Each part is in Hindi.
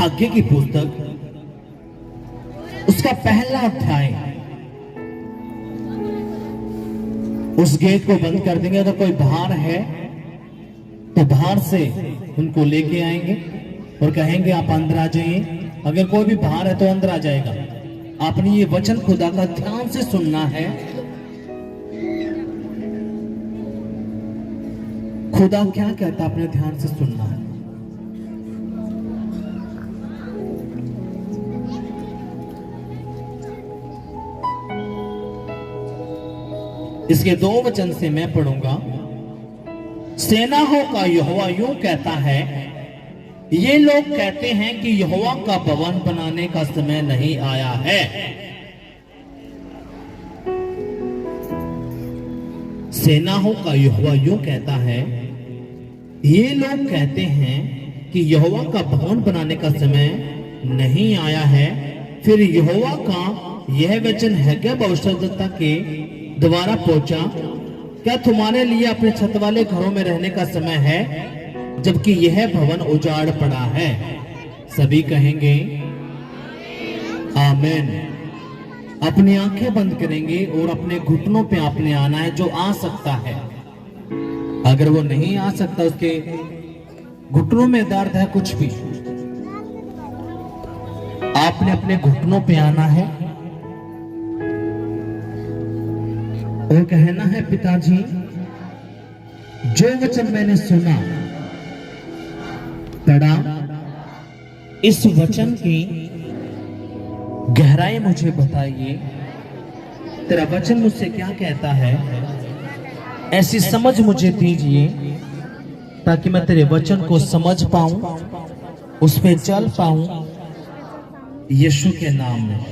हाग्य की पुस्तक, उसका पहला अध्याय। उस गेट को बंद कर देंगे। अगर कोई बाहर है तो बाहर से उनको लेके आएंगे और कहेंगे आप अंदर आ जाइए। अगर कोई भी बाहर है तो अंदर आ जाएगा। आपने ये वचन खुदा का ध्यान से सुनना है। खुदा क्या कहता है, अपने ध्यान से सुनना है। इसके 2 वचन से मैं पढ़ूंगा। सेनाओं का यहोवा यूं कहता है, ये लोग कहते हैं कि यहोवा का भवन बनाने का समय नहीं आया है। सेनाओं का यहोवा यूं कहता है, ये लोग कहते हैं कि यहोवा का भवन बनाने का समय नहीं आया है। फिर यहोवा का यह वचन हग्गै भविष्यद्वक्ता के द्वारा पहुंचा, क्या तुम्हारे लिए अपने छत वाले घरों में रहने का समय है, जबकि यह भवन उजाड़ पड़ा है। सभी कहेंगे आमीन। अपनी आंखें बंद करेंगे और अपने घुटनों पे आपने आना है। जो आ सकता है, अगर वो नहीं आ सकता, उसके घुटनों में दर्द है, कुछ भी, आपने अपने घुटनों पे आना है और कहना है, पिताजी जो वचन मैंने सुना पढ़ा, इस वचन की गहराई मुझे बताइए। तेरा वचन मुझसे क्या कहता है, ऐसी समझ मुझे दीजिए ताकि मैं तेरे वचन को समझ पाऊं, उस पे चल पाऊं। यीशु के नाम में।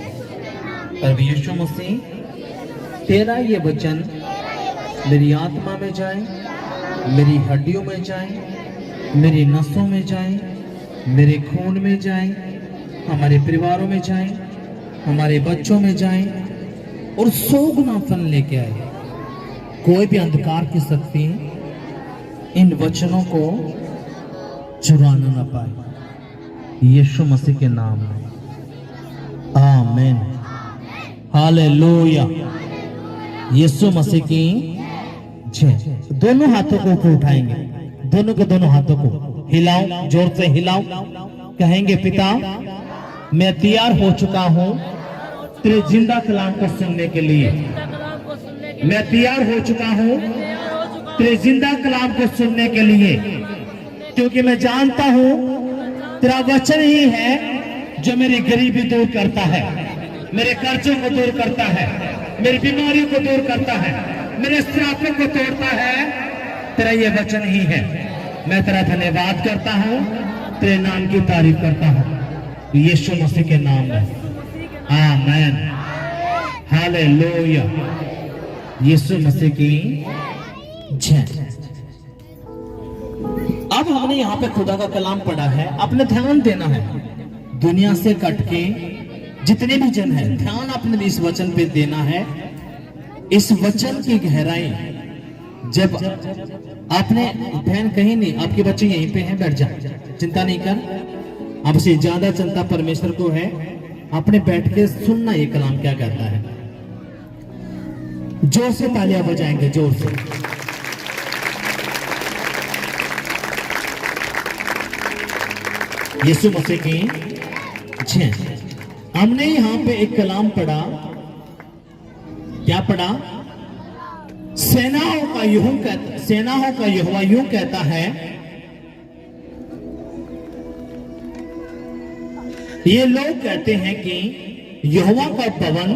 प्रभु यीशु मसीह, तेरा ये वचन मेरी आत्मा में जाए, मेरी हड्डियों में जाए, मेरी नसों में जाए, मेरे खून में जाए, हमारे परिवारों में जाए, हमारे बच्चों में जाए और 100 गुना फल लेके आए। कोई भी अंधकार की शक्ति इन वचनों को चुराना ना पाए। यीशु मसीह के नाम में आमीन। हालेलुया। यीशु मसीह की जय। दोनों हाथों को ऊपर उठाएंगे, दोनों के दोनों हाथों को हिलाओ, जोर से हिलाओ। कहेंगे, पिता मैं तैयार हो चुका हूं तेरे जिंदा कलाम को सुनने के लिए। मैं तैयार हो चुका हूं तेरे जिंदा कलाम को सुनने के लिए, क्योंकि मैं जानता हूं तेरा वचन ही है जो मेरी गरीबी दूर करता है, मेरे कर्जों को दूर करता है, मेरी बीमारियों को दूर करता है, मेरे श्रापों को तोड़ता है। तेरा ये वचन ही है। मैं तेरा धन्यवाद करता हूं, तेरे नाम की तारीफ करता हूं, यीशु मसीह के नाम में आमीन। हालेलुया। यीशु मसीह की जय। अब हमने यहाँ पे खुदा का कलाम पढ़ा है। अपने ध्यान देना है। दुनिया से कट के जितने भी जन हैं, ध्यान अपने इस वचन पे देना है। इस वचन की गहराई जब आपने, बहन कहीं नहीं, आपके बच्चे यहीं पे हैं, बैठ जा, चिंता नहीं कर। आपसे ज्यादा चिंता परमेश्वर को है। आपने बैठ के सुनना ये कलाम क्या कहता है। जोर से तालियां बजाएंगे, जोर से। यीशु मसीह की जय। हमने यहां पे एक कलाम पढ़ा। क्या पढ़ा? सेनाओं का यहोवा यूं कहता है, ये लोग कहते हैं कि यहोवा का भवन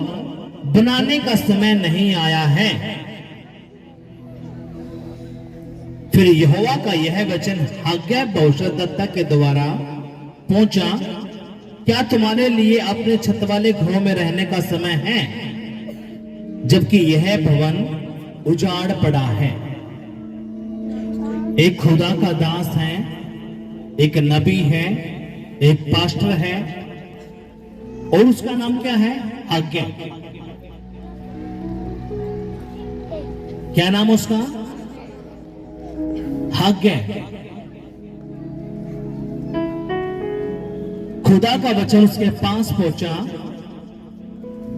बनाने का समय नहीं आया है। फिर यहोवा का यह वचन हग्गै भविष्यद्वक्ता के द्वारा पहुंचा, क्या तुम्हारे लिए अपने छत वाले घरों में रहने का समय है, जबकि यह भवन उजाड़ पड़ा है। एक खुदा का दास है, एक नबी है, एक पास्टर है, और उसका नाम क्या है? हग्गै। क्या नाम उसका? हग्गै। खुदा का वचन उसके पास पहुंचा।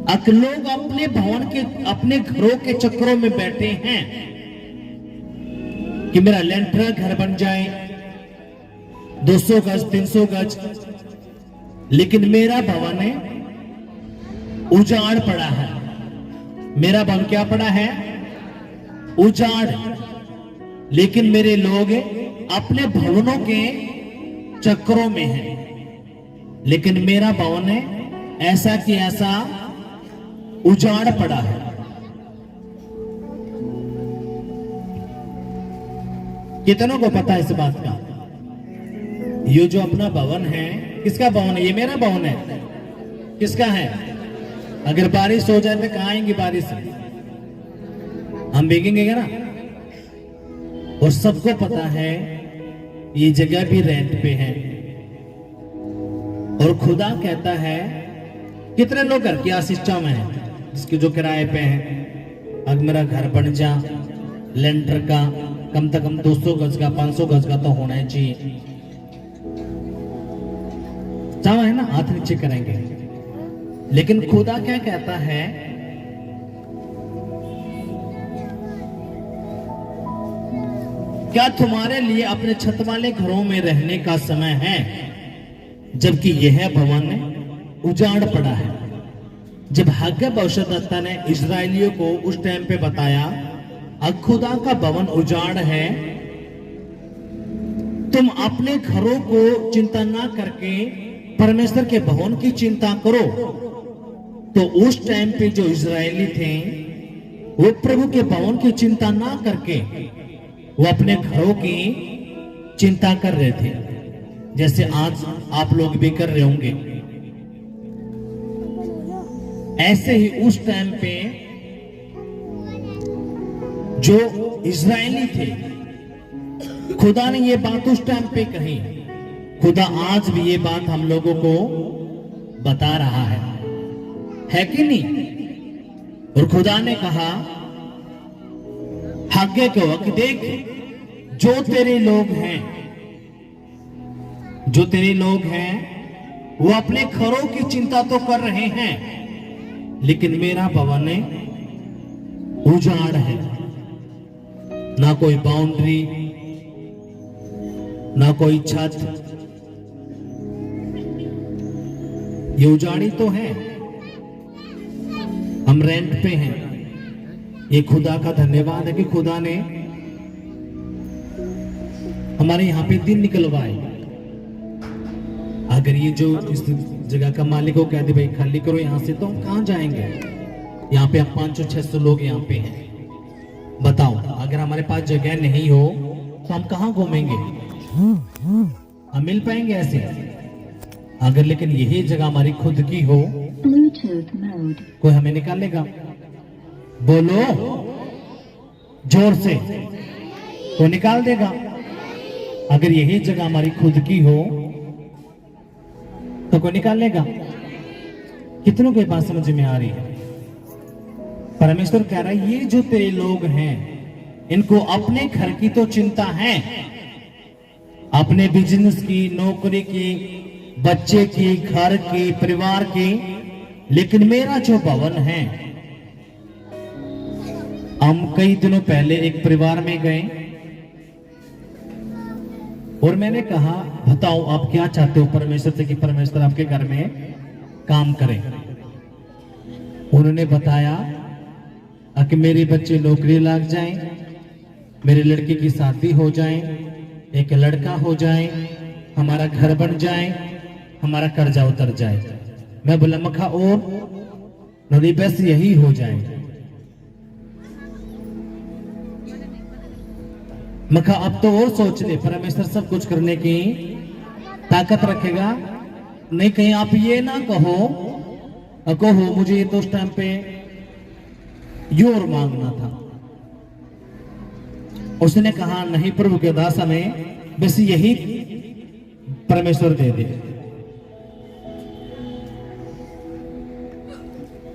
अब लोग अपने भवन के, अपने घरों के चक्रों में बैठे हैं कि मेरा लेंटर घर बन जाए, 200 गज 300 गज, लेकिन मेरा भवन है उजाड़ पड़ा है। मेरा भवन क्या पड़ा है? उजाड़। लेकिन मेरे लोग अपने भवनों के चक्रों में हैं। लेकिन मेरा भवन है ऐसा कि ऐसा उजाड़ पड़ा है। कितनों को पता है इस बात का? ये जो अपना भवन है, किसका भवन है? ये मेरा भवन है। किसका है? अगर बारिश हो जाए तो कहां आएंगी बारिश? हम भीगेंगे ना। और सबको पता है ये जगह भी रेंट पे है। और खुदा कहता है, कितने लोग घर की आशीषा में है जिसके जो किराए पे हैं, अगर मेरा घर बन जा, लेंटर का कम से कम 200 गज का 500 गज का तो होना चाहिए। चाह है ना, हाथ नीचे करेंगे। लेकिन खुदा क्या कहता है? क्या तुम्हारे लिए अपने छत वाले घरों में रहने का समय है, जबकि यह भवन उजाड़ पड़ा है? जब हग्गै भविष्यद्वक्ता ने इस्राएलियों को उस टाइम पे बताया, अब खुदा का भवन उजाड़ है, तुम अपने घरों को चिंता ना करके परमेश्वर के भवन की चिंता करो। तो उस टाइम पे जो इजरायली थे वो प्रभु के भवन की चिंता ना करके वो अपने घरों की चिंता कर रहे थे, जैसे आज आप लोग भी कर रहे होंगे। ऐसे ही उस टाइम पे जो इजरायली थे, खुदा ने ये बात उस टाइम पे कही। खुदा आज भी ये बात हम लोगों को बता रहा है कि नहीं? और खुदा ने कहा हग्गै को कि देख, जो तेरे लोग हैं, जो तेरे लोग हैं वो अपने घरों की चिंता तो कर रहे हैं, लेकिन मेरा भवन उजाड़ है। ना कोई बाउंड्री, ना कोई छत, ये उजाड़ी तो है। हम रेंट पे हैं। ये खुदा का धन्यवाद है कि खुदा ने हमारे यहां पे दिन निकलवाए। अगर ये जो इस जगह का मालिक को कह दे भाई खाली करो यहां से, तो हम कहां जाएंगे? यहाँ पे हम 500-600 लोग यहाँ पे हैं। बताओ, अगर हमारे पास जगह नहीं हो तो हम कहां घूमेंगे? हम मिल पाएंगे ऐसे? अगर लेकिन यही जगह हमारी खुद की हो, कोई हमें निकालेगा? बोलो जोर से, कोई निकाल देगा? अगर यही जगह हमारी खुद की हो तो कोई निकालेगा? कितनों के पास समझ में आ रही है? परमेश्वर कह रहा है, ये जो तेरे लोग हैं इनको अपने घर की तो चिंता है, अपने बिजनेस की, नौकरी की, बच्चे की, घर की, परिवार की, लेकिन मेरा जो भवन है। हम कई दिनों पहले एक परिवार में गए और मैंने कहा, बताओ आप क्या चाहते हो परमेश्वर से कि परमेश्वर आपके घर में काम करे? उन्होंने बताया कि मेरे बच्चे नौकरी लग जाएं, मेरे लड़की की शादी हो जाए, एक लड़का हो जाए, हमारा घर बन जाए, हमारा कर्जा उतर जाए। मैं बोला मखा और नदी बस यही हो जाए। मखा अब तो और सोच ले, परमेश्वर सब कुछ करने की ताकत रखेगा। नहीं कहीं आप ये ना कहो मुझे ये तो उस टाइम पे ये और मांगना था। उसने कहा नहीं प्रभु के दास, हमें बस यही परमेश्वर दे दे।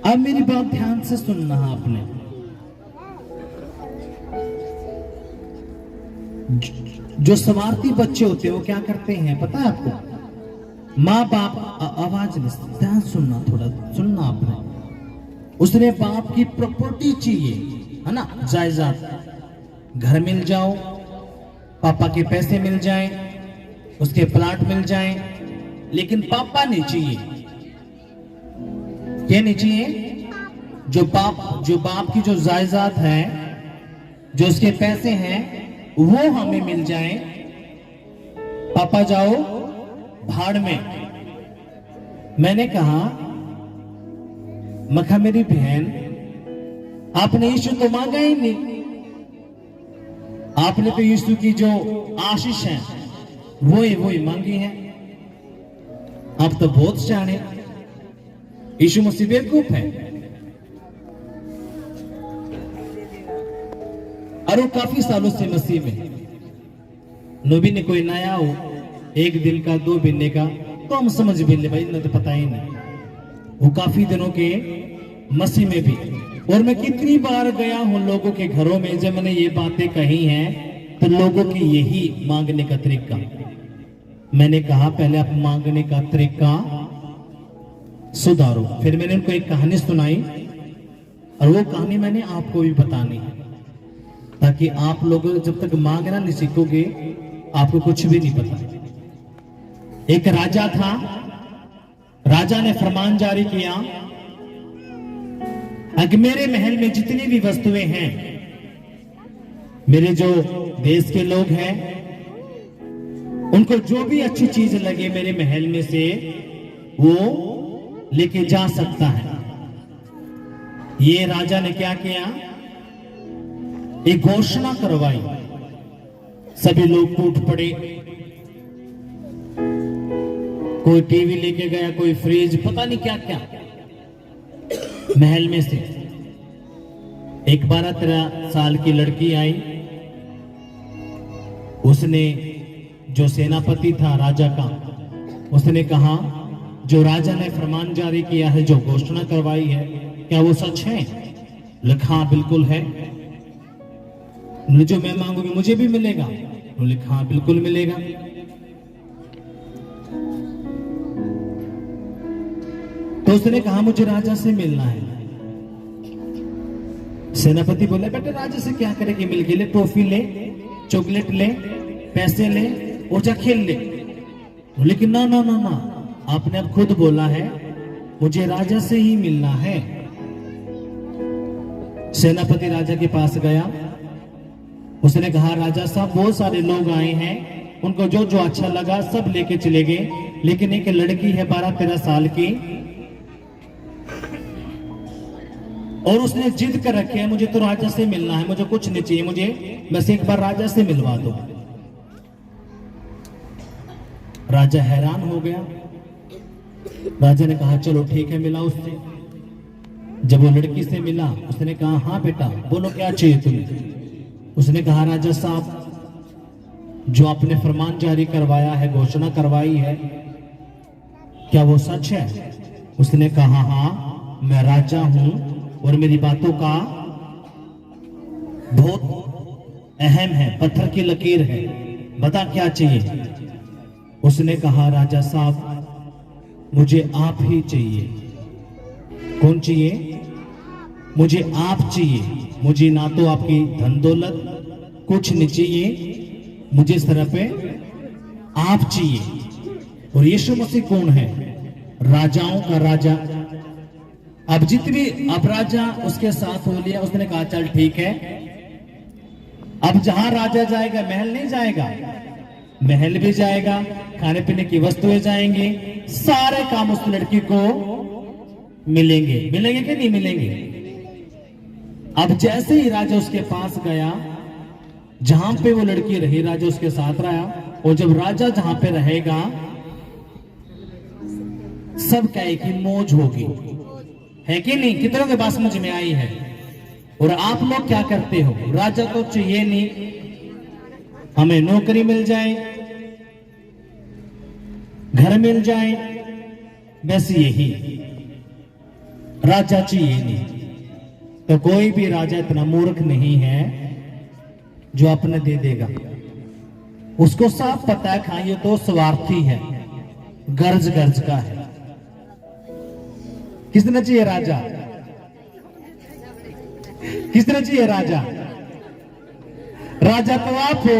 अब मेरी बात ध्यान से सुनना आपने। जो स्वार्थी बच्चे होते हैं वो क्या करते हैं पता है आपको? माँ बाप आवाज में ध्यान सुनना, थोड़ा सुनना आपने। उसने बाप की प्रॉपर्टी चाहिए, है ना, जायदाद, घर मिल जाओ, पापा के पैसे मिल जाएं, उसके प्लाट मिल जाएं, लेकिन पापा नहीं चाहिए। क्या नहीं चाहिए? जो बाप की जो जायदाद है, जो उसके पैसे हैं, वो हमें मिल जाएं। पापा जाओ भाड़ में। मैंने कहा, मखा मेरी बहन, आपने यीशु तो मांगा ही नहीं, आपने तो यीशु की जो आशीष है वो ही मांगी है। आप तो बहुत जाने, यीशु मसीह बेवकूफ है। और वो काफी सालों से मसीह में, नबी ने कोई नया हो, 1 दिन का 2 महीने का, तो हम समझ भी ले भाई, इतना तो पता ही नहीं। वो काफी दिनों के मसीह में भी। और मैं कितनी बार गया हूं लोगों के घरों में, जब मैंने ये बातें कही हैं तो लोगों की यही मांगने का तरीका। मैंने कहा पहले आप मांगने का तरीका सुधारो। फिर मैंने उनको एक कहानी सुनाई, और वो कहानी मैंने आपको भी बतानी है, ताकि आप लोग जब तक मांगना नहीं सीखोगे आपको कुछ भी नहीं पता। एक राजा था, राजा ने फरमान जारी किया, अगर मेरे महल में जितनी भी वस्तुएं हैं, मेरे जो देश के लोग हैं, उनको जो भी अच्छी चीज लगे मेरे महल में से वो लेके जा सकता है। ये राजा ने क्या किया, एक घोषणा करवाई। सभी लोग टूट पड़े, कोई टीवी लेके गया, कोई फ्रिज, पता नहीं क्या क्या महल में से। एक 12-13 साल की लड़की आई, उसने, जो सेनापति था राजा का, उसने कहा, जो राजा ने फरमान जारी किया है, जो घोषणा करवाई है, क्या वो सच है? लिखा बिल्कुल है। जो मैं मांगूंगी मुझे भी मिलेगा? लिखा बिल्कुल मिलेगा। तो उसने कहा, मुझे राजा से मिलना है। सेनापति बोला, बेटे राजा से क्या करेगी, मिल के ले, ट्रॉफी ले, चॉकलेट ले, पैसे ले, और जा खेल ले। लेकिन ना ना ना ना, आपने अब खुद बोला है मुझे राजा से ही मिलना है। सेनापति राजा के पास गया, उसने कहा, राजा साहब बहुत सारे लोग आए हैं, उनको जो जो अच्छा लगा सब लेके चले गए, लेकिन एक लड़की है 12-13 साल की, और उसने जिद कर रखी है, मुझे तो राजा से मिलना है, मुझे कुछ नहीं चाहिए, मुझे बस एक बार राजा से मिलवा दो। राजा हैरान हो गया। राजा ने कहा, चलो ठीक है, मिला उससे। जब वो लड़की से मिला, उसने कहा, हाँ बेटा बोलो क्या चाहिए तुम्हें। उसने कहा, राजा साहब, जो आपने फरमान जारी करवाया है, घोषणा करवाई है, क्या वो सच है? उसने कहा, हाँ मैं राजा हूं और मेरी बातों का बहुत अहम है, पत्थर की लकीर है, बता क्या चाहिए। उसने कहा, राजा साहब मुझे आप ही चाहिए। कौन चाहिए? मुझे आप चाहिए। मुझे ना तो आपकी धन दौलत कुछ नहीं चाहिए, मुझे सिर्फ आप चाहिए। और यीशु मसीह कौन है? राजाओं का राजा। अब जितनी, अब राजा उसके साथ हो लिया, उसने कहा चल ठीक है। अब जहां राजा जाएगा महल नहीं जाएगा, महल भी जाएगा, खाने पीने की वस्तुएं जाएंगे, सारे काम उस लड़की को मिलेंगे। मिलेंगे कि नहीं मिलेंगे? अब जैसे ही राजा उसके पास गया, जहां पे वो लड़की रही, राजा उसके साथ रहा, और जब राजा जहां पे रहेगा, सब कहे कि मौज होगी, है कि नहीं? कितनों के बात समझ में आई है? और आप लोग क्या करते हो? राजा तो चाहिए नहीं, हमें नौकरी मिल जाए, घर मिल जाए, बस यही, राजा चाहिए नहीं। तो कोई भी राजा इतना मूर्ख नहीं है जो अपने दे देगा। उसको साफ पता है, खाइए तो स्वार्थी है, गर्ज गर्ज का है। किसने चाहिए राजा? किसने चाहिए राजा? राजा तो आप हो,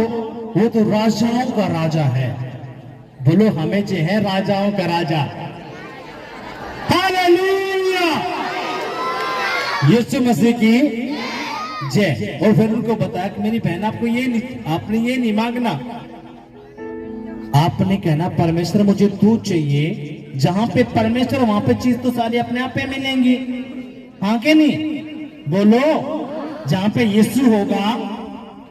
वो तो राजाओं का राजा है। बोलो हमें जो है राजाओं का राजा। हालेलुया, यीशु मसीह की जय। और फिर उनको बताया कि मेरी बहन आपको आपने ये नहीं मांगना, आपने कहना परमेश्वर मुझे तू चाहिए। जहां पे परमेश्वर वहां पे चीज तो सारी अपने आप पे मिलेंगी, हाँ के नहीं? बोलो, जहां पे यीशु होगा,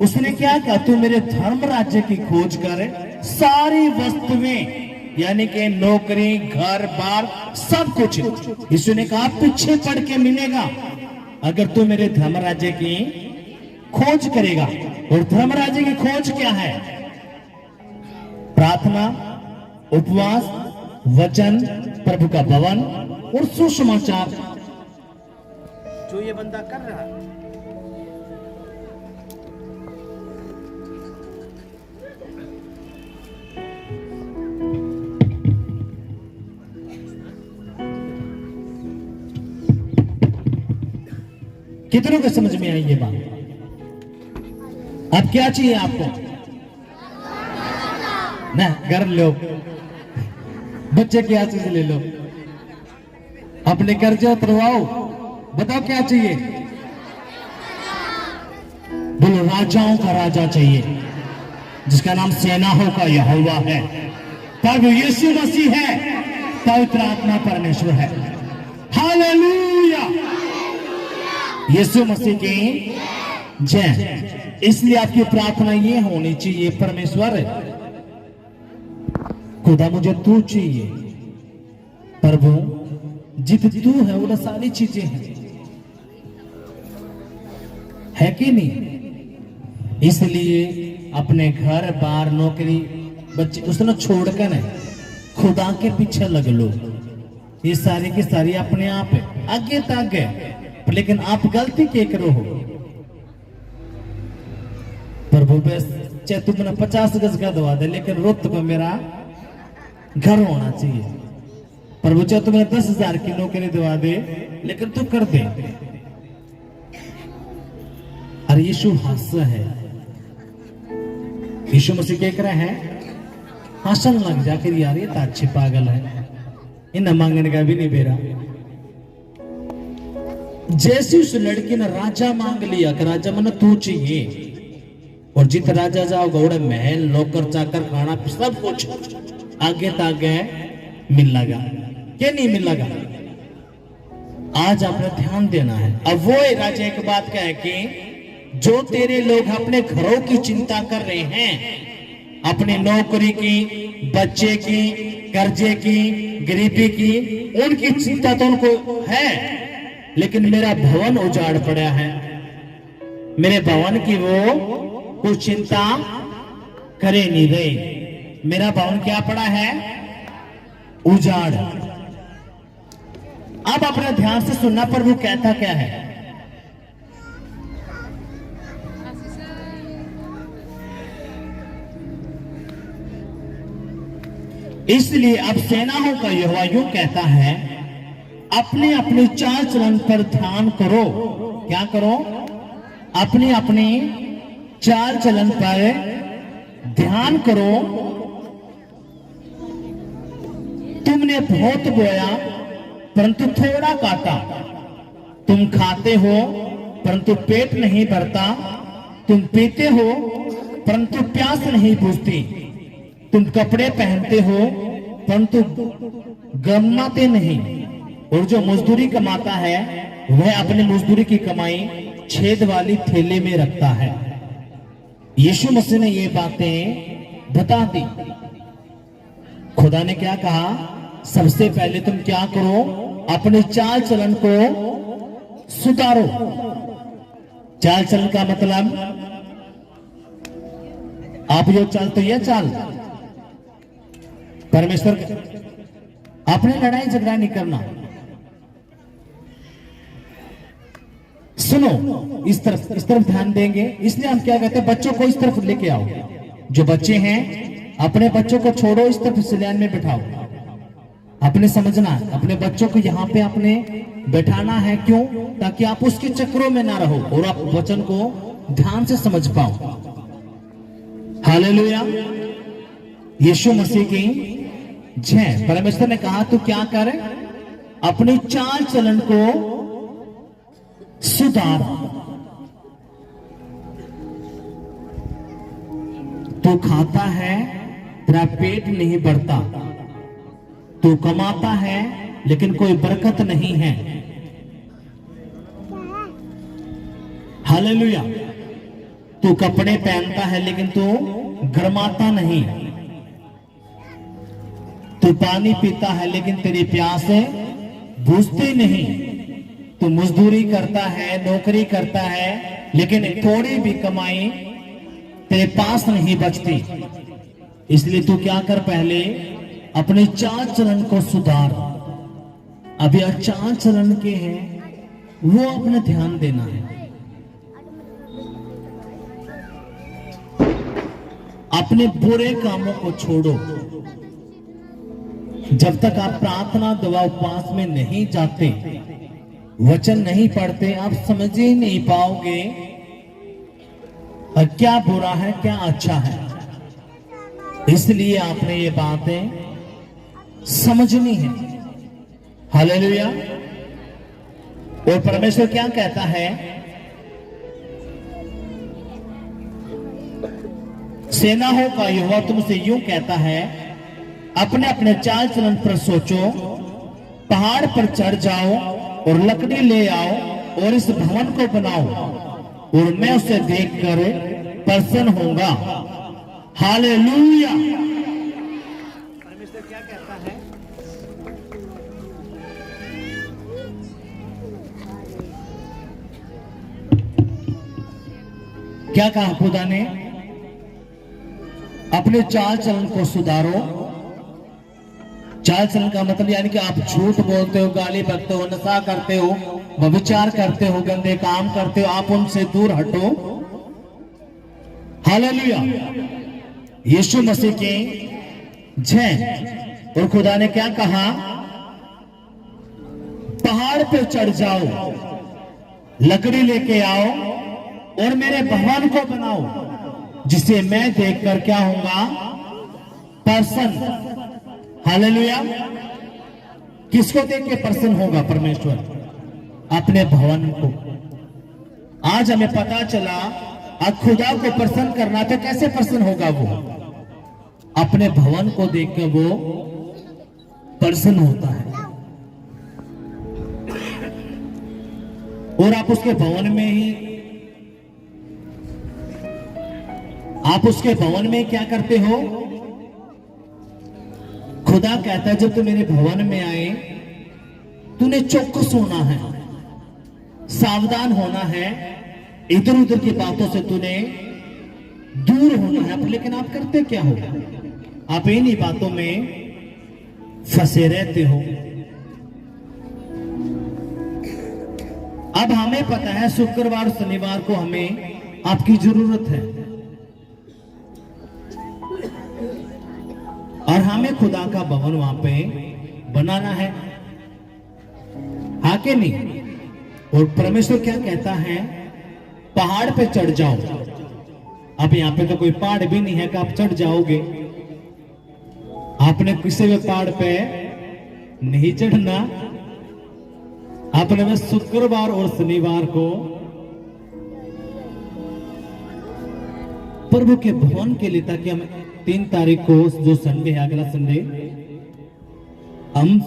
उसने क्या कहा? तू मेरे धर्म राज्य की खोज कर, सारी वस्तुएं यानी कि नौकरी, घर बार, सब कुछ यीशु ने कहा पीछे पड़ के मिलेगा अगर तू मेरे धर्म राज्य की खोज करेगा। और धर्म राज्य की खोज क्या है? प्रार्थना, उपवास, वचन, प्रभु का भवन और सुसमाचार। जो ये बंदा कर रहा है, कितनों को समझ में आई ये बात? अब क्या चाहिए आपको? ना घर लो, बच्चे की आशीष ले लो, अपने कर्जे उतरवाओ। बताओ क्या चाहिए? बोलो राजाओं का राजा चाहिए, जिसका नाम सेनाओं का यहोवा है, प्रभु यीशु मसीह है, पवित्र आत्मा परमेश्वर है। हालेलुया, यीशु मसीह की जय। इसलिए आपकी प्रार्थना ये होनी चाहिए, परमेश्वर खुदा मुझे तू चाहिए, प्रभु जित तू है वो सारी चीजें हैं, है कि नहीं? इसलिए अपने घर बार, नौकरी, बच्चे उसने छोड़कर है, खुदा के पीछे लग लो। ये सारी की सारी अपने आप है, आगे तक है। लेकिन आप गलती क्या करो हो? प्रभु चाहे तू मैंने 50 गज का दवा दे, लेकिन रुत को मेरा घर होना चाहिए। प्रभु चाहे तू मैंने 10,000 की नौकरी दवा दे, लेकिन तू कर दे। अरे यीशु हास्य है, यीशु मसीह क्या करा है? हंसन लग जाकर, यार ये तो अच्छी पागल है, इन मांगने का भी नहीं बेरा। जैसे उस लड़की ने राजा मांग लिया कि राजा मैंने तू चाहिए, और जित राजा जाओगे उड़े महल, नौकर चाकर, खाना सब कुछ आगे तागे मिल लगा, क्या नहीं मिल लगा? आज आपने ध्यान देना है। अब वो राजा एक बात क्या है कि जो तेरे लोग अपने घरों की चिंता कर रहे हैं, अपने नौकरी की, बच्चे की, कर्जे की, गरीबी की, उनकी चिंता तो उनको है, लेकिन मेरा भवन उजाड़ पड़ा है, मेरे भवन की वो कुछ चिंता करे नहीं रहे। मेरा भवन क्या पड़ा है? उजाड़। अब अपने ध्यान से सुनना, प्रभु कहता क्या है? इसलिए अब सेनाओं का यहोवा यूं कहता है, अपने अपने चाल चलन पर ध्यान करो। क्या करो? अपने अपने चाल चलन पर ध्यान करो। तुमने बहुत बोया परंतु थोड़ा काटा, तुम खाते हो परंतु पेट नहीं भरता, तुम पीते हो परंतु प्यास नहीं बुझती, तुम कपड़े पहनते हो परंतु गमाते नहीं, और जो मजदूरी कमाता है वह अपनी मजदूरी की कमाई छेद वाली थैले में रखता है। यीशु मसीह ने ये बातें बता दी। खुदा ने क्या कहा? सबसे पहले तुम क्या करो? अपने चाल चलन को सुधारो। चाल चलन का मतलब आप जो चाल तो यह चाल, परमेश्वर आपने लड़ाई झगड़ा नहीं करना। सुनो, इस तरफ ध्यान देंगे। इसलिए हम क्या कहते हैं, बच्चों को इस तरफ लेके आओ। जो बच्चे हैं अपने बच्चों को छोड़ो, इस तरफ सिलियान में बिठाओ। आपने समझना, अपने बच्चों को यहाँ पे आपने बैठाना है। क्यों? ताकि आप उसके चक्रों में ना रहो और आप वचन को ध्यान से समझ पाओ। हालेलुया, यीशु मसीह की जय। परमेश्वर ने कहा तू क्या करे? अपनी चाल चलन को सुधार। तू खाता है, तेरा पेट नहीं बढ़ता। तू कमाता है लेकिन कोई बरकत नहीं है। हालेलुया। तू कपड़े पहनता है लेकिन तू गर्माता नहीं। तू पानी पीता है लेकिन तेरी प्यासे बुझती नहीं। तू मजदूरी करता है, नौकरी करता है, लेकिन थोड़ी भी कमाई तेरे पास नहीं बचती। इसलिए तू क्या कर, पहले अपने चाल चलन को सुधार। अभी चाल चलन के हैं वो अपने ध्यान देना है। अपने बुरे कामों को छोड़ो। जब तक आप प्रार्थना दुआ उपवास में नहीं जाते, वचन नहीं पढ़ते, आप समझ ही नहीं पाओगे क्या बुरा है क्या अच्छा है। इसलिए आपने ये बातें समझनी है। हालेलुया। और परमेश्वर क्या कहता है? सेनाओं का यहोवा तुमसे यूं कहता है, अपने अपने चाल चलन पर सोचो, पहाड़ पर चढ़ जाओ और लकड़ी ले आओ और इस भवन को बनाओ और मैं उसे देखकर प्रसन्न होऊंगा। हालेलुया। परमेश्वर क्या कहता है? क्या कहा खुदा ने? अपने चाल चलन को सुधारो। चाल चलन का मतलब यानी कि आप झूठ बोलते हो, गाली बकते हो, नशा करते हो, व्यभिचार करते हो, गंदे काम करते हो, आप उनसे दूर हटो। हालेलुया। यीशु मसीह की जय। और खुदा ने क्या कहा? पहाड़ पे चढ़ जाओ, लकड़ी लेके आओ और मेरे भवन को बनाओ, जिसे मैं देखकर क्या होऊंगा? प्रसन्न। हालेलुया। किसको देख के प्रसन्न होगा परमेश्वर? अपने भवन को। आज हमें पता चला अब खुदा को प्रसन्न करना तो कैसे प्रसन्न होगा? वो अपने भवन को देखकर वो प्रसन्न होता है। और आप उसके भवन में ही, आप उसके भवन में क्या करते हो? खुदा कहता है जब तू मेरे भवन में आए, तूने चौकस होना है, सावधान होना है, इधर उधर की बातों से तूने दूर होना है। लेकिन आप करते क्या हो? आप इन्हीं बातों में फंसे रहते हो। अब हमें पता है शुक्रवार शनिवार को हमें आपकी जरूरत है और हमें खुदा का भवन वहां पे बनाना है, हाँ के नहीं? और परमेश्वर क्या कहता है? पहाड़ पे चढ़ जाओ। अब यहाँ पे तो कोई पहाड़ भी नहीं है कि आप चढ़ जाओगे। आपने किसी भी पहाड़ पे नहीं चढ़ना। आपने बस शुक्रवार और शनिवार को प्रभु के भवन के लिए, ताकि हम 3 तारीख को जो संडे है, अगला संडे, हम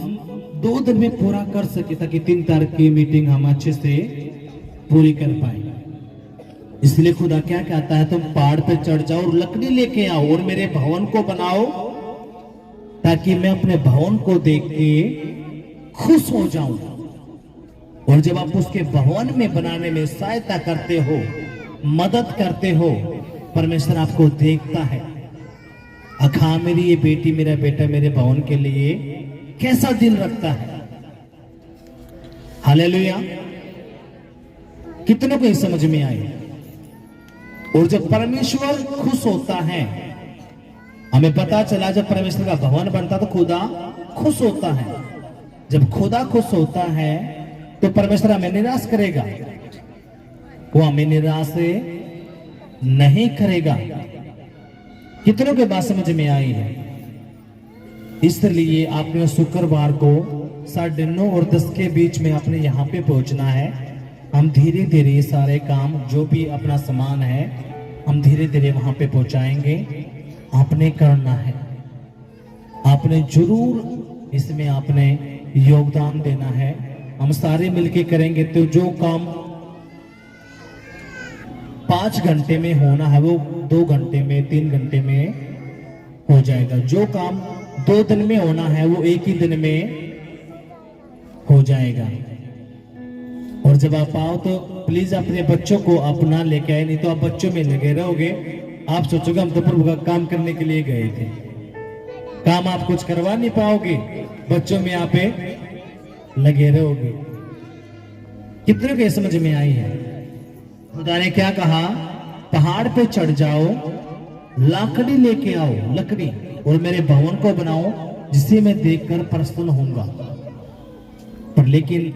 2 दिन में पूरा कर सके, ताकि 3 तारीख की मीटिंग हम अच्छे से पूरी कर पाए। इसलिए खुदा क्या कहता है? तुम पहाड़ पे चढ़ जाओ और लकड़ी लेके आओ और मेरे भवन को बनाओ, ताकि मैं अपने भवन को देख के खुश हो जाऊं। और जब आप उसके भवन में बनाने में सहायता करते हो, मदद करते हो, परमेश्वर आपको देखता है। अखा मेरी ये बेटी, मेरा बेटा मेरे भवन के लिए कैसा दिल रखता है। हालेलुया। कितनों को समझ में आए? और जब परमेश्वर खुश होता है, हमें पता चला जब परमेश्वर का भवन बनता तो खुदा खुश होता है। जब खुदा खुश होता है तो परमेश्वर हमें निराश करेगा, वो हमें निराश नहीं करेगा। कितनों के बात समझ में आई है? इसलिए आपने शुक्रवार को 9:30 और 10 के बीच में आपने यहाँ पे पहुंचना है। हम धीरे धीरे सारे काम जो भी अपना सामान है हम धीरे धीरे वहां पे पहुंचाएंगे। आपने करना है, आपने जरूर इसमें आपने योगदान देना है। हम सारे मिलके करेंगे तो जो काम 5 घंटे में होना है वो 2 घंटे में 3 घंटे में हो जाएगा। जो काम 2 दिन में होना है वो 1 ही दिन में हो जाएगा। और जब आप आओ तो प्लीज अपने बच्चों को अपना लेके आए, नहीं तो आप बच्चों में लगे रहोगे। आप सोचोगे हम तो प्रभु का काम करने के लिए गए थे, काम आप कुछ करवा नहीं पाओगे, बच्चों में आप लगे रहोगे। कितने को समझ में आई है? खुदा ने क्या कहा? पहाड़ पे चढ़ जाओ, लकड़ी लेके आओ, लकड़ी, और मेरे भवन को बनाओ जिसे मैं देखकर प्रसन्न होऊंगा। पर लेकिन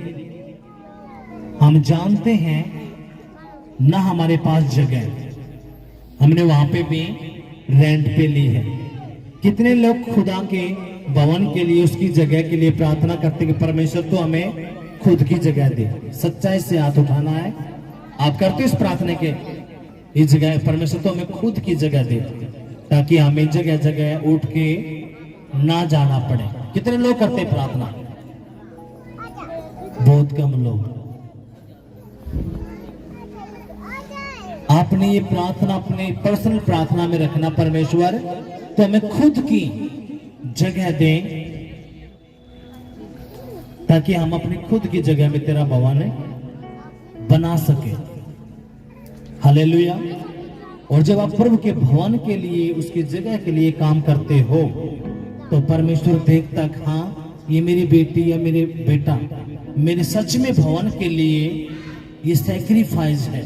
हम जानते हैं ना हमारे पास जगह, हमने वहां पे भी रेंट पे ली है। कितने लोग खुदा के भवन के लिए, उसकी जगह के लिए प्रार्थना करते कि परमेश्वर तो हमें खुद की जगह दे। सच्चाई से हाथ उठाना है। आप करते हो इस प्रार्थना के, इस जगह परमेश्वर तो हमें खुद की जगह दे, ताकि हमें जगह जगह उठ के ना जाना पड़े। कितने लोग करते प्रार्थना? बहुत कम लोग। आपने ये प्रार्थना अपने पर्सनल प्रार्थना में रखना, परमेश्वर तो हमें खुद की जगह दें, ताकि हम अपनी खुद की जगह में तेरा भवन बना सके। हालेलुया। और जब आप प्रभु के भवन के लिए, उसकी जगह के लिए काम करते हो तो परमेश्वर देखता, हाँ ये मेरी बेटी या मेरे बेटा मेरे सच में भवन के लिए ये सैक्रिफाइस है,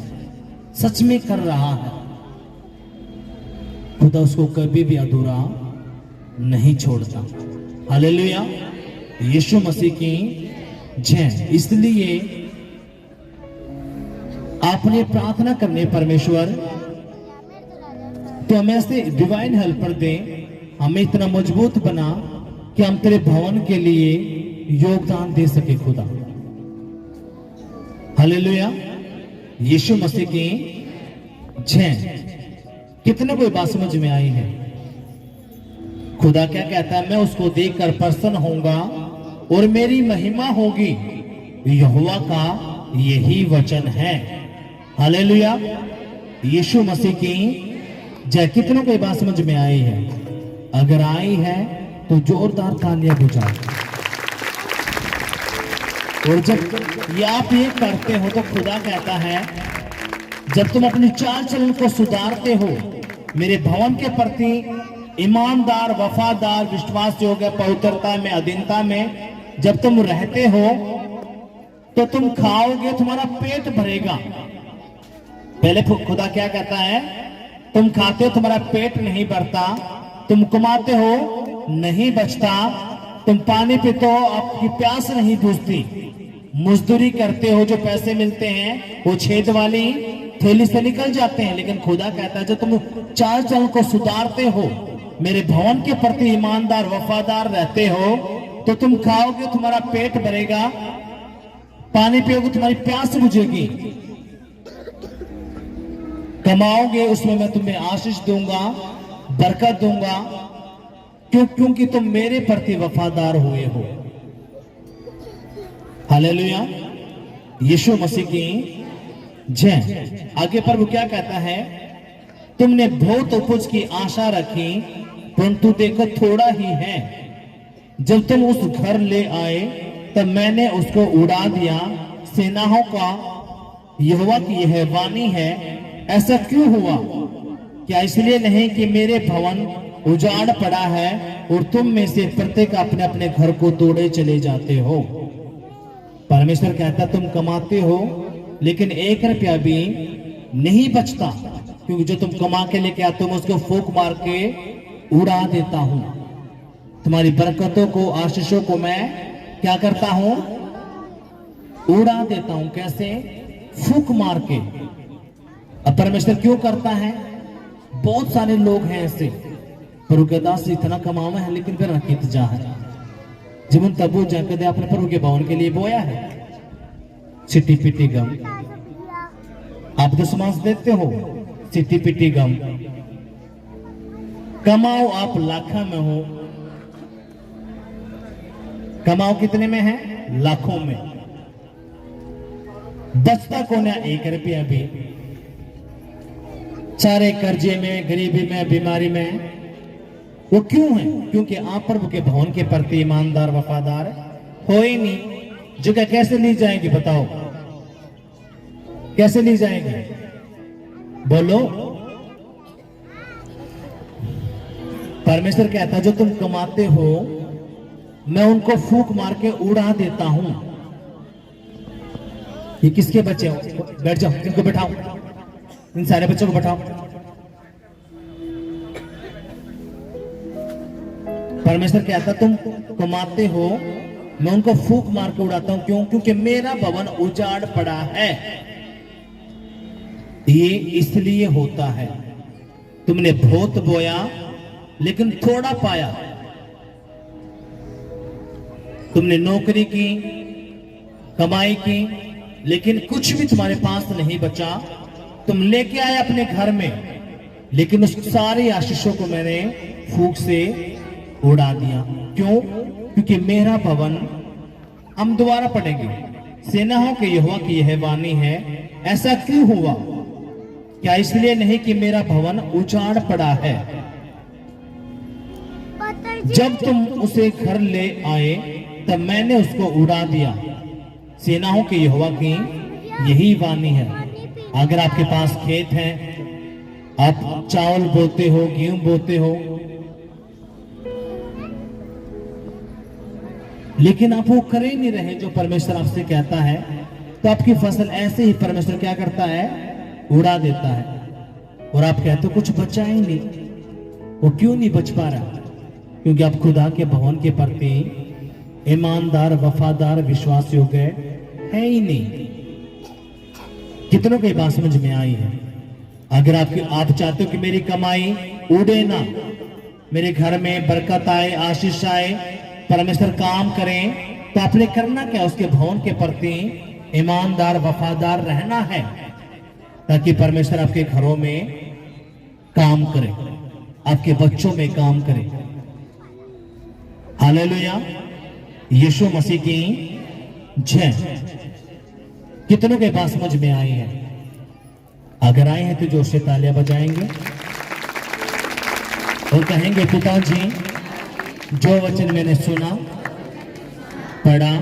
सच में कर रहा है। खुदा उसको कभी भी अधूरा नहीं छोड़ता। हालेलुया। यीशु मसीह की जय। इसलिए आपने प्रार्थना करने, परमेश्वर तो हमें ऐसे डिवाइन हेल्पर दे, हमें इतना मजबूत बना कि हम तेरे भवन के लिए योगदान दे सके। खुदा हालेलुया। यीशु मसीह की जय। कितने कोई बात समझ में आई है? खुदा क्या कहता है? मैं उसको देखकर प्रसन्न होऊंगा और मेरी महिमा होगी। यहोवा का यही वचन है। हालेलुया। यीशु मसीह की जय। कितनों को बात समझ में आई है? अगर आई है तो जोरदार तालियां बजाओ। और जब ये आप ये करते हो तो खुदा कहता है, जब तुम अपनी चाल चलन को सुधारते हो, मेरे भवन के प्रति ईमानदार, वफादार, विश्वास योग्य, पवित्रता में, अधीनता में जब तुम रहते हो तो तुम खाओगे, तुम्हारा पेट भरेगा। पहले खुदा क्या कहता है? तुम खाते हो, तुम्हारा पेट नहीं भरता, तुम कमाते हो, नहीं बचता, तुम पानी पीते हो, आपकी प्यास नहीं बुझती, मजदूरी करते हो, जो पैसे मिलते हैं वो छेद वाली थैली से निकल जाते हैं। लेकिन खुदा कहता है, जब तुम चाल चलन को सुधारते हो, मेरे भवन के प्रति ईमानदार, वफादार रहते हो, तो तुम खाओगे, तुम्हारा पेट भरेगा, पानी पियोगे, तुम्हारी प्यास बुझेगी, कमाओगे, उसमें मैं तुम्हें आशीष दूंगा, बरकत दूंगा, क्योंकि तुम मेरे प्रति वफादार हुए हो। हालेलुया। यीशु मसीह की जय। आगे प्रभु क्या कहता है? तुमने बहुत उपज की आशा रखी, परंतु देखो थोड़ा ही है। जब तुम उस घर ले आए तब मैंने उसको उड़ा दिया। सेनाओं का यहोवा की यह वाणी है, ऐसा क्यों हुआ? क्या इसलिए नहीं कि मेरे भवन उजाड़ पड़ा है और तुम में से प्रत्येक अपने अपने घर को तोड़े चले जाते हो। परमेश्वर कहता, तुम कमाते हो लेकिन 1 रुपया भी नहीं बचता, क्योंकि जो तुम कमा के लेके आते हो मैं उसको फूंक मार के उड़ा देता हूं। तुम्हारी बरकतों को, आशीषों को मैं क्या करता हूं? उड़ा देता हूं। कैसे? फूंक मार के। अब परमेश्वर क्यों करता है? बहुत सारे लोग हैं ऐसे, प्रभु के दास इतना कमावा है लेकिन फिर रखित जा है जीवन तबू जाकर अपने प्रभु के भवन के लिए बोया है। सिटी पिटी गम आप दशमांश देते हो, सिटी पिटी गम। कमाओ आप लाखों में हो, कमाओ कितने में है? लाखों में। बचता कौन है? 1 रुपया भी। सारे कर्जे में, गरीबी में, बीमारी में। वो क्यों है? क्योंकि आप प्रभु के भवन के प्रति ईमानदार, वफादार हो ही नहीं। जगह कैसे ली जाएगी बताओ? कैसे ली जाएगी? बोलो। परमेश्वर कहता है जो तुम कमाते हो मैं उनको फूंक मार के उड़ा देता हूं। ये किसके बच्चे हो? बैठ जाओ, इनको बैठाओ, इन सारे बच्चों को बैठाओ। परमेश्वर कहता तुम कमाते हो मैं उनको फूंक मार के उड़ाता हूं। क्यों? क्योंकि मेरा भवन उजाड़ पड़ा है। ये इसलिए होता है तुमने बहुत बोया लेकिन थोड़ा पाया। तुमने नौकरी की, कमाई की, लेकिन कुछ भी तुम्हारे पास नहीं बचा। तुम लेके आए अपने घर में, लेकिन उस सारी आशीषों को मैंने फूंक से उड़ा दिया। क्यों? क्योंकि मेरा भवन, हम दोबारा पढ़ेंगे, सेनाओं के यहोवा की यह वाणी है। ऐसा क्यों हुआ? क्या इसलिए नहीं कि मेरा भवन उजाड़ पड़ा है? जब तुम उसे घर ले आए तब मैंने उसको उड़ा दिया। सेनाओं के यहोवा की यही वाणी है। अगर आपके पास खेत है, आप चावल बोते हो, गेहूं बोते हो, लेकिन आप वो कर ही नहीं रहे जो परमेश्वर आपसे कहता है, तो आपकी फसल ऐसे ही परमेश्वर क्या करता है? उड़ा देता है। और आप कहते हो कुछ बचा ही नहीं। वो क्यों नहीं बच पा रहा? क्योंकि आप खुदा के भवन के प्रति ईमानदार, वफादार, विश्वास योग्य है ही नहीं। कितनों की बात समझ में आई है? अगर आप चाहते हो कि मेरी कमाई उड़े ना, मेरे घर में बरकत आए, आशीष आए, परमेश्वर काम करें, तो आपने करना क्या? उसके भवन के प्रति ईमानदार, वफादार रहना है, ताकि परमेश्वर आपके घरों में काम करे, आपके बच्चों में काम करे। हालेलुया, यीशु मसीह की जय। कितनों के पास समझ में आई है? अगर आए हैं तो जोर से तालियां बजाएंगे और कहेंगे पिताजी जो वचन मैंने सुना, पढ़ा,